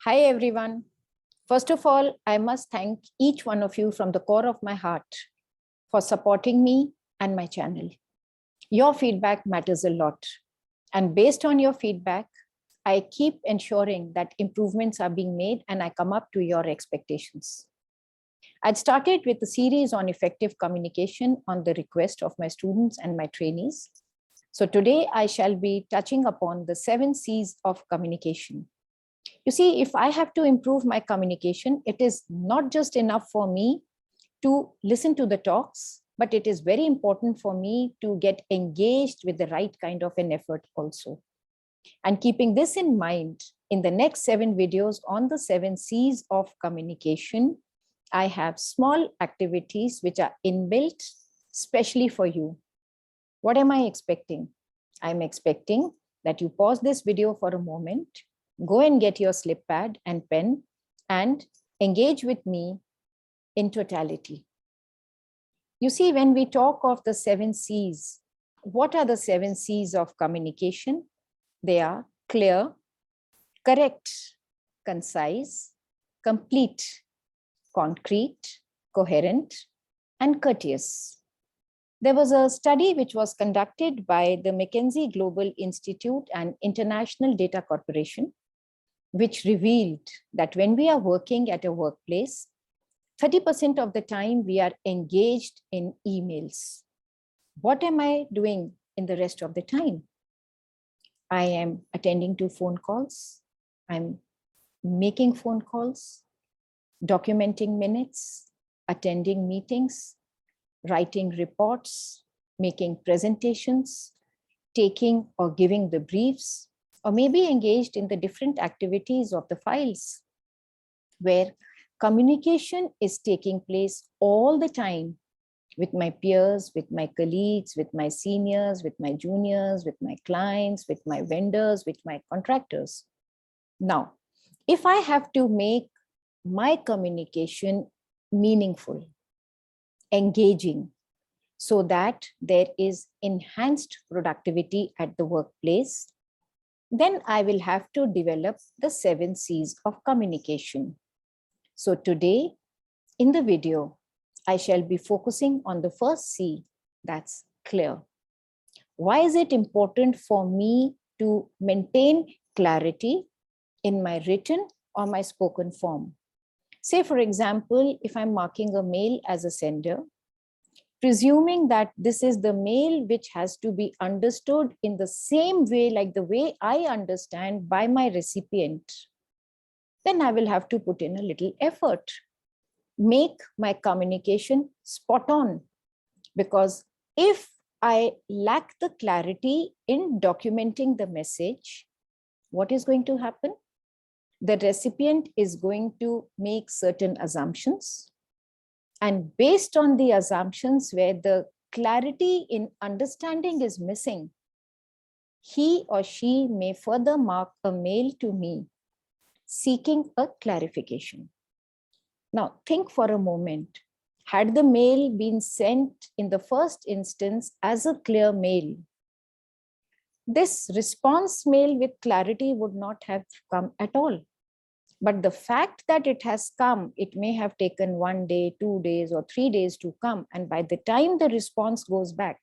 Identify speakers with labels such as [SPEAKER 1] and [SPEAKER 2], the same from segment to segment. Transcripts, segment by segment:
[SPEAKER 1] Hi, everyone. First of all, I must thank each one of you from the core of my heart for supporting me and my channel. Your feedback matters a lot. And based on your feedback, I keep ensuring that improvements are being made and I come up to your expectations. I'd started with a series on effective communication on the request of my students and my trainees. So today I shall be touching upon the 7C's of communication. You see, if I have to improve my communication, it is not just enough for me to listen to the talks, but it is very important for me to get engaged with the right kind of an effort also. And keeping this in mind, in the next 7 videos on the 7C's of communication, I have small activities which are inbuilt specially for you. What am I expecting? I'm expecting that you pause this video for a moment, go and get your slip pad and pen and engage with me in totality. You see, when we talk of the 7C's, what are the 7C's of communication? They are clear, correct, concise, complete, concrete, coherent, and courteous. There was a study which was conducted by the McKinsey Global Institute and International Data Corporation, which revealed that when we are working at a workplace, 30% of the time we are engaged in emails. What am I doing in the rest of the time? I am attending to phone calls. I'm making phone calls, documenting minutes, attending meetings, writing reports, making presentations, taking or giving the briefs, or maybe engaged in the different activities of the files, where communication is taking place all the time with my peers, with my colleagues, with my seniors, with my juniors, with my clients, with my vendors, with my contractors. Now, if I have to make my communication meaningful, engaging, so that there is enhanced productivity at the workplace, then I will have to develop the 7C's of communication. So today in the video, I shall be focusing on the first C, that's clear. Why is it important for me to maintain clarity in my written or my spoken form? Say, for example, if I'm marking a mail as a sender, presuming that this is the mail which has to be understood in the same way, like the way I understand by my recipient, then I will have to put in a little effort, make my communication spot on. Because if I lack the clarity in documenting the message, what is going to happen? The recipient is going to make certain assumptions. And based on the assumptions where the clarity in understanding is missing, he or she may further mark a mail to me seeking a clarification. Now, think for a moment. Had the mail been sent in the first instance as a clear mail, this response mail with clarity would not have come at all. But the fact that it has come, it may have taken 1 day, 2 days, or 3 days to come. And by the time the response goes back,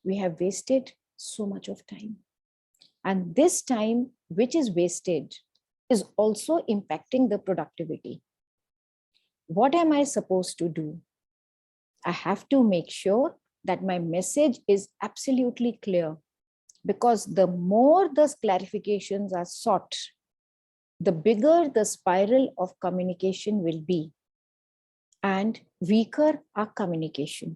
[SPEAKER 1] we have wasted so much of time. And this time, which is wasted, is also impacting the productivity. What am I supposed to do? I have to make sure that my message is absolutely clear, because the more those clarifications are sought, the bigger the spiral of communication will be, and weaker our communication.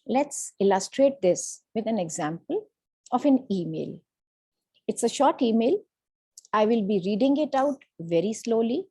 [SPEAKER 1] Let's illustrate this with an example of an email. It's a short email. I will be reading it out very slowly.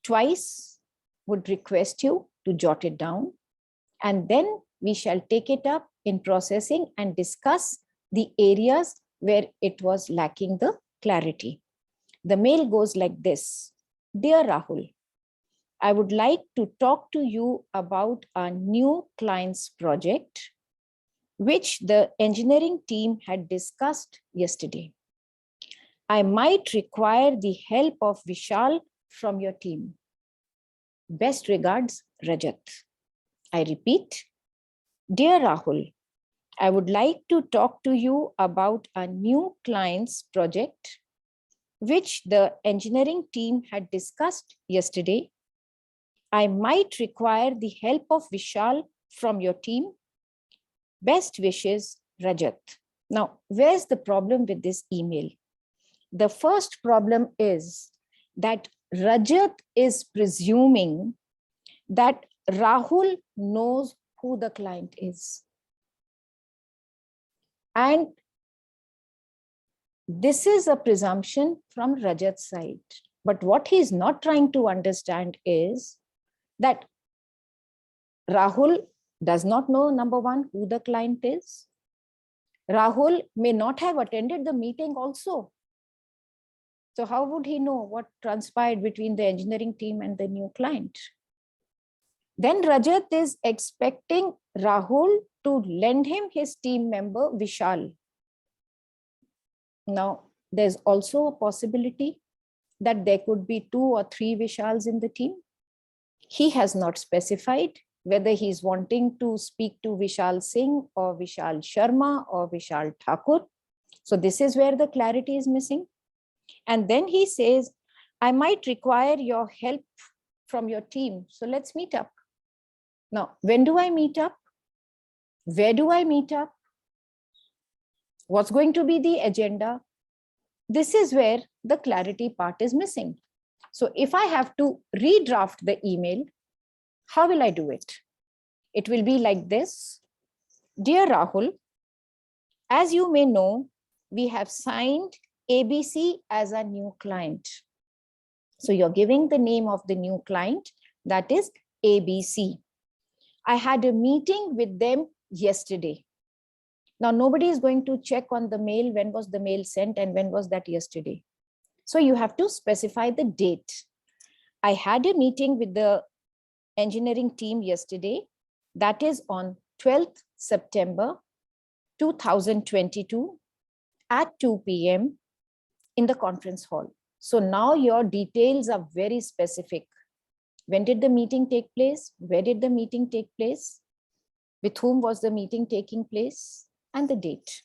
[SPEAKER 1] Twice would request you to jot it down, and then we shall take it up in processing and discuss the areas where it was lacking the clarity. The mail goes like this. Dear Rahul, I would like to talk to you about our new client's project, which the engineering team had discussed yesterday. I might require the help of Vishal from your team. Best regards, Rajat. I repeat, dear Rahul, I would like to talk to you about a new client's project, which the engineering team had discussed yesterday. I might require the help of Vishal from your team. Best wishes, Rajat. Now, where's the problem with this email? The first problem is that Rajat is presuming that Rahul knows who the client is. And this is a presumption from Rajat's side. But what he's not trying to understand is that Rahul does not know, number one, who the client is. Rahul may not have attended the meeting also. So how would he know what transpired between the engineering team and the new client? Then Rajat is expecting Rahul to lend him his team member, Vishal. Now, there's also a possibility that there could be 2 or 3 Vishals in the team. He has not specified whether he's wanting to speak to Vishal Singh or Vishal Sharma or Vishal Thakur. So this is where the clarity is missing. And then he says, I might require your help from your team. So let's meet up. Now, when do I meet up? Where do I meet up? What's going to be the agenda? This is where the clarity part is missing. So if I have to redraft the email, how will I do it? It will be like this. Dear Rahul, as you may know, we have signed ABC as a new client. So you're giving the name of the new client, that is ABC. I had a meeting with them yesterday. Now, nobody is going to check on the mail, when was the mail sent and when was that yesterday. So you have to specify the date. I had a meeting with the engineering team yesterday, that is on 12th September 2022 at 2 p.m. in the conference hall. So now your details are very specific. When did the meeting take place? Where did the meeting take place? With whom was the meeting taking place? And the date.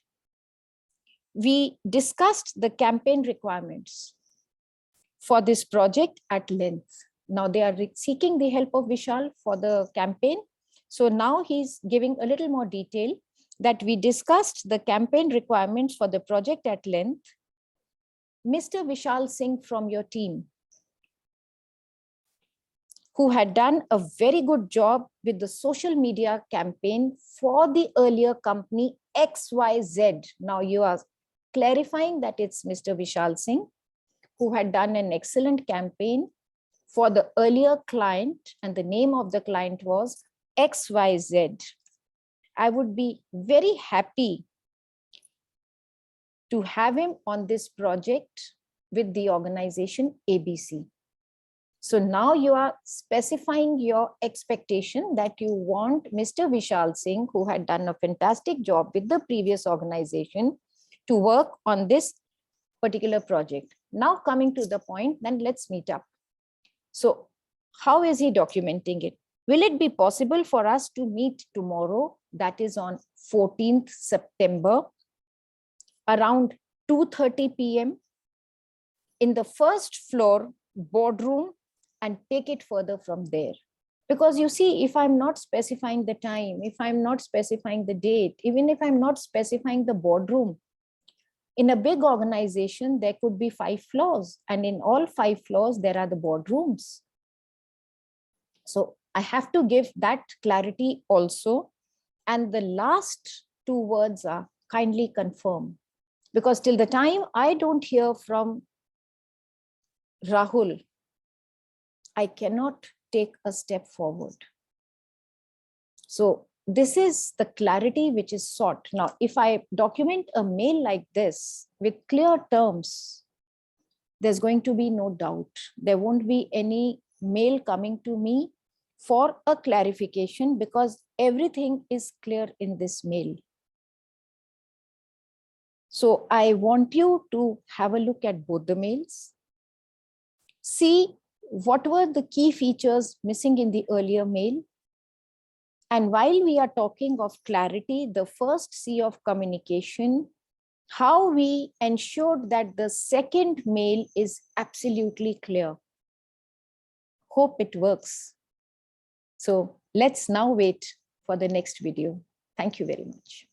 [SPEAKER 1] We discussed the campaign requirements for this project at length. Now they are seeking the help of Vishal for the campaign. So now he's giving a little more detail that we discussed the campaign requirements for the project at length. Mr. Vishal Singh from your team, who had done a very good job with the social media campaign for the earlier company XYZ. Now you are clarifying that it's Mr. Vishal Singh, who had done an excellent campaign for the earlier client, and the name of the client was XYZ. I would be very happy to have him on this project with the organization ABC. So now you are specifying your expectation that you want Mr. Vishal Singh, who had done a fantastic job with the previous organization, to work on this particular project. Now coming to the point, then let's meet up. So how is he documenting it? Will it be possible for us to meet tomorrow, that is on 14th September, around 2:30 p.m. in the first floor boardroom, and take it further from there? Because you see, if I'm not specifying the time, if I'm not specifying the date, even if I'm not specifying the boardroom, in a big organization, there could be 5 floors, and in all 5 floors, there are the boardrooms. So I have to give that clarity also. And the last 2 words are kindly confirm, because till the time I don't hear from Rahul, I cannot take a step forward. So this is the clarity which is sought. Now, if I document a mail like this with clear terms, there's going to be no doubt. There won't be any mail coming to me for a clarification, because everything is clear in this mail. So I want you to have a look at both the mails. See what were the key features missing in the earlier mail. And while we are talking of clarity, the first C of communication, how we ensured that the second mail is absolutely clear. Hope it works. So let's now wait for the next video. Thank you very much.